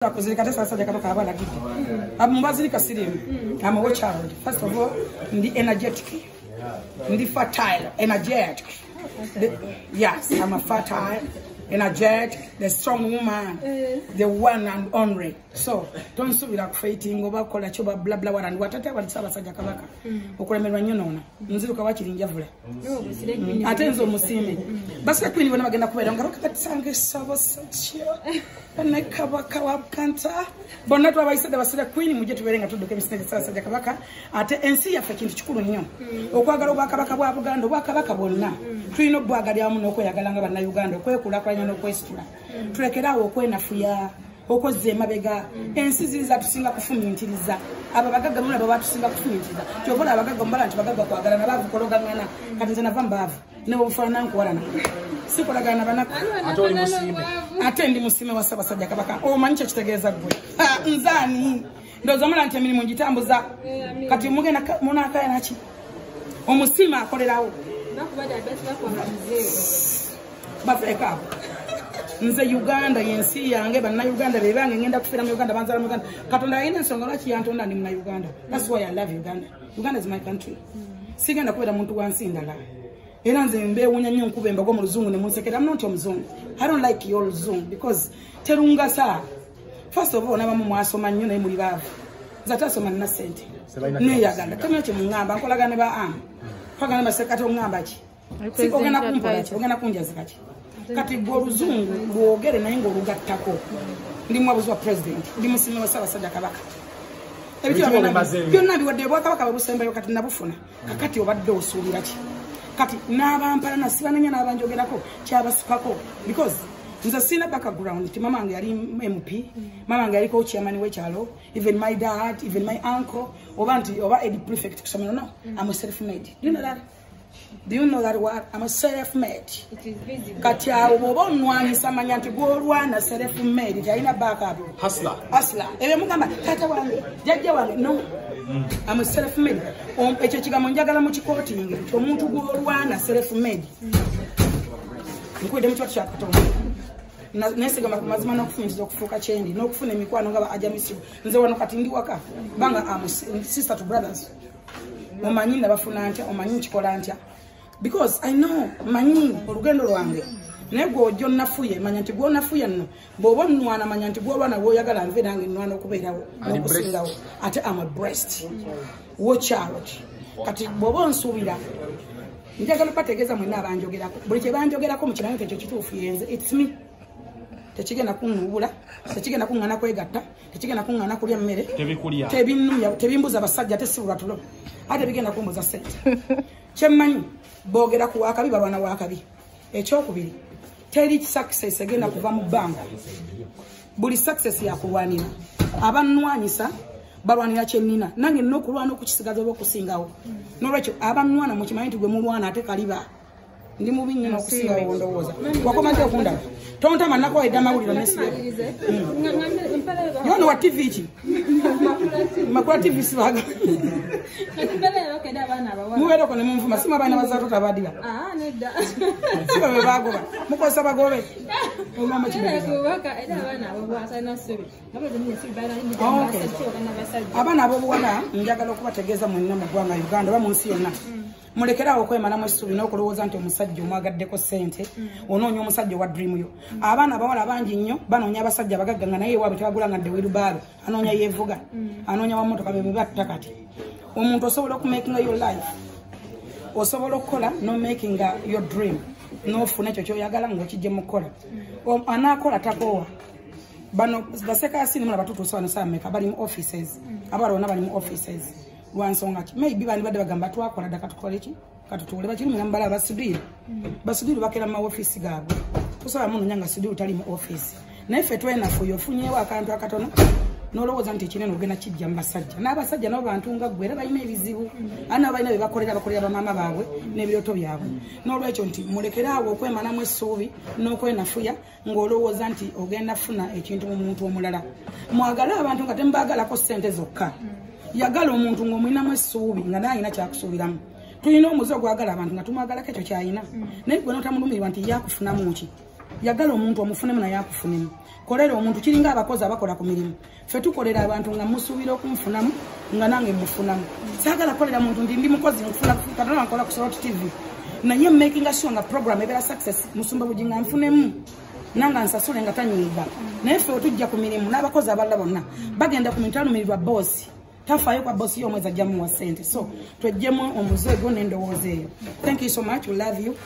I'm a child. First of all, the energetic, the fertile, energetic. Yes, I'm a fertile, energetic, the strong woman, the one and only. So don't stop without fighting over cholesterol, blah blah blah, and whatever it's about. Sajakabaka. Ukuremera nyonona. Nziru kawachiri njavule. Atenzo musime. Basi kwini bana bagenda kubera ngaruka katsange sabo sachyo. Bana kabaka wabkanta. Bonna twa bayisada basira kwini muje tuberenga tudoke misine Sajakabaka. Ate ensi yafe kintu kikulu nnyo. Okwagala obwakabaka bwa Buganda obwakabaka bonna. Tulino bwagali amu nokwyagalanga bana Uganda okwekulakanya nokwesitula. Tulekerawo okwenafuya. Okoze mabega ensi ziza tusinga kufumintiriza aba bagaga muna baba tusinga kufumintiriza kyobola abagaga mbala nti bagaga kwagala nabavu kologana kati nze nava mbavu nebo bufana nkwalana sikolagana banako atoli musime atendi musime wa Sajakabaka o manyicho kitegeeza gwe nzani ndoza mula nti emirimu ngitambuza kati mugenda munaka yanaki omusima akolerawo nakubada best bakwa bafeka nze Uganda yensi yange bana Uganda bebange ngenda kufira mu Uganda banzala mu Uganda katonda ayina ensonga lwaki yantonda ndi mu Uganda. That's why I love Uganda. Uganda is my country. Sigenda kubera muntu wansi ndala era nze mbewunya nnyo nkubemba go mu luzungu ne munsekera. I'm not omuzungu. I don't like your luzungu because terunga sa first of all nabamu mwasoma nnyo naye muli baavu zatasoma na sente ne yaganda kamyo kye mungamba nkolagane ba pagana basekata ongamba ki sikogena kumpola ki ogena kunjaza kati kati goruzungu bwogere naye ngolugattako ndi mwabuzi wa president ndi musime wa Sajakabaka byonna biwadde bwakabaka babusembayo kati nabufuna kakati obadde osuubira ki kati n'abampala nasibananya n'abanjogerako kyabasipako because nze sina background ti mama wange yali MP mama wange yaliko chairman w'ekyalo even my dad even my uncle oba edi prefect kusomero no I'm a self-made. Do you know that word? I'm a self-made. It is visible. Kati awo nwanyi samanya nti gwolwana self-made talina backup. Hustler. Ewe mugamba tata wange jajja wange no. I'm a self-made. Ekyo kigambo njagala mu kikotingi omuntu gwolwana self-made. Nkwede mu kyatu kyakutonda. Nesiga mazima n'okufunza okufuuka kyendi n'okufuna emikwano nga ajamisibu nze wano kati ndi waka banga sister to brothers. Omanyi nabafuna ntya omanyi kikola ntya because I know manyi olugendo lwange nego jjo nafuye manya nti gwo nafuye nno bobo nwana manya nti gwo lwana woyagala nve nange nwana okubeerawo okusingawo ate am a breast watch out kati bobo nsuubira njagala bategeeza mwena abanjogerako buli kye banjogerako mu kirango ekyo kituufu yenze it's me tekigenda kunubula tekigenda kungana kwegatta tekigenda kungana kulya mmere tebinnumya tebimbuza abasajja tesibula tulo ate bigenda kumbuza sente kyemmanyi boogera ku wakabi balwana wakabi ekyokubiri teri success egenda kuva mu bbanga buli success yakulwanira abanwanyisa balwanira kyennina nange nina okulwana okukisigaza oba okusingawo n'olwekyo abanwana mukimanyi nti gwe mulwana ate kaliba ndi mubi nnyo n'okusingawo ndowooza wakomaze okundaba tontama nako edda mawuliro nesibe yono wa TV ki makula TV sibaga mubeereko ne munfuma sima abaana bazaato tabadira siba be bagoba mukozesa bagobe omama abaana ab'obuwala njagala okubategeeza mwenna mu ggwanga Uganda oba mu nsi yonna mulekerawo okwemalamu essuubi n'okulowooza nti omusajja omwagaddeko ssente onoonya omusajja owa dream yo. Abaana abawala bangi nnyo banoonya abasajja abagagga nga naye ewaabwe tebagula nga dde wirubaalo anoonya yeevuga anoonya wa mmotoka be batta kati omuntu osobola okumakinga your life osobola okukola no makinga your dream n'ofuna ekyo kyoyagala ng'okijje mu kukola anaakola takoowa bano basekasi nimula batutuusa bano saameka bali mu offices abawala bonna bali mu offices lwansonga ki maybe bandi badde bagamba twakola dda katukole ki katutuule bakiri mulambala abasudiru bakera mu office gaabwe tusaba munonya nga sudiru tali mu office naye ffe twenafu yofunyeewo akantu akatono n'olowooza nti ekinene ogenda kijja mu basajja n'abasajja nabo bantu nga ggwe era balina ebizibu ana balina bye bakolera bamaama baabwe n'ebirooto byabwe n'olwekyo nti mulekeraawo okwemalamu essuubi n'okwenafuya ng'olowooza nti ogenda funa ekintu mu muntu omulala mwagale abantu nga temubaagalako ssente zokka yagala omuntu ng'omulinamu essuubi nga naye alina kyakusuubiramu tulina omuze ogwagala abantu nga tumwagalako ekyo kyayina naye gwe n'otamulumirirwa nti yakufunamu ki yagala omuntu omufunemu naye akufunemu kolera omuntu kiringa abakozi abakola ku mirimu ffe tukolera abantu nga musuubira okunfunamu nga nange mufunamu saagala kolera muntu ndi mukozi nkufuna katana nkola ku Soroti TV naye making sure nga program ebeera success musumba bujinga nfunemu nanga nsasule nga tanyiiga naye ffe otujja ku mirimu n'abakozi abalala bonna bagenda ku mintanumirirwa bosi tafaayo kwa bosi y'omwezi ajjamu wa sente so twejjemu omuzego n'endowooza eyo. Thank you so much, we love you.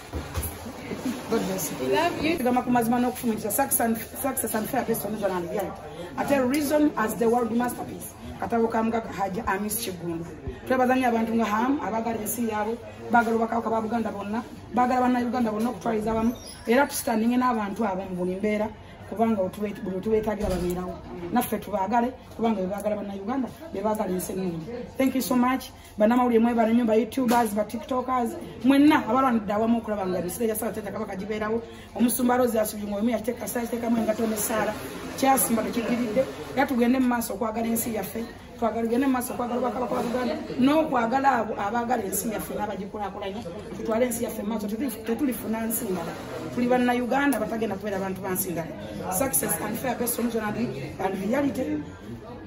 God bless you. We love you. Gama kumazima n'okufumitiza success and fair based on and reality. At a reason as the world masterpiece. Katabo kamuga Haja Amis Chigundu. Twebazanya abantu nga ham abagala ensi yaabwe bagala bakawuka ba Buganda bonna bagala bana Uganda bonna okutwaliza abamu era tusitandinge n'abantu abo mu buli mbeera kubanga otubeetagira babeerawo naffe tubaagale kubanga bebaagala bana Uganda bebaagala ensi ennungi. Thank you so much bannamawulire mwebale nnyo ba YouTubers ba TikTokers mwenna abalwanidde awamu okulaba nga emisire gya Ssaalwa Kabaka gibeerawo omusumba Rose asubye omu yateeka saiteekamu engato ne Saara kyasimba tekigiridde era tugende mu maaso okwagala ensi yaffe twagala maaso okwagala Obwakabaka bwa Buganda n'okwagala abo abaagala ensi yaffe n'abagikulaakulanya tutwale ensi yaffe maaso tetulifuna nsi ndala tuli banna Uganda batagenda kubeera abantu bansi ndala. Success and fair based on and reality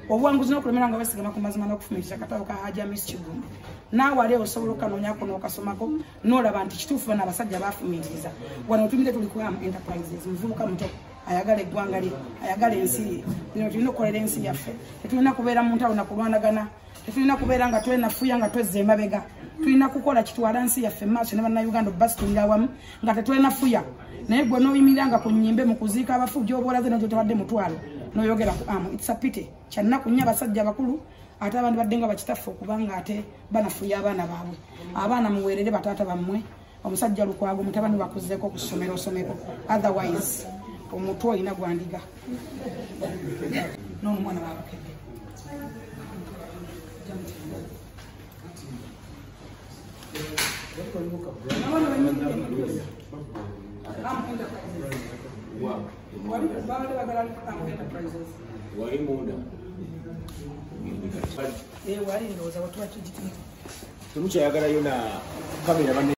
obuwanguzi n'okulemera nga basigama ku mazima n'okufumitiza katabo ka Haji Amis Chigundu naawe ali osobola okanoonyako n'okasomako n'olaba nti kituufu bano abasajja baafumitiriza wano otumire tuli ku Am Enterprises muvubuka muto ayagala eggwanga lye ayagala ensi ye bino tulina okukolera ensi yaffe tetulina kubeera mu ntalo na kulwanagana tetulina kubeera nga twenafuya nga twezza emabega tulina kukola kitwala nsi yaffe maaso ne bannayuganda basitulira awamu nga tetwenafuya naye gwe n'oyimirira nga ku nnyimbe mu kuziika abafu gy'oboolaze nakyo tebadde mutwalo n'oyogera ku Am. It's a pity kyannaku nnyo abasajja bakulu ate abandi badde nga bakitaffe okubanga ate banafuya abaana baabwe abaana muweerere bataata bammwe omusajja Lukwago mutabani bakuzzeko ku ssomero osomeko otherwise omutwe olina gwandiga n'omwana waabukebe Temukyayagalayo na kamera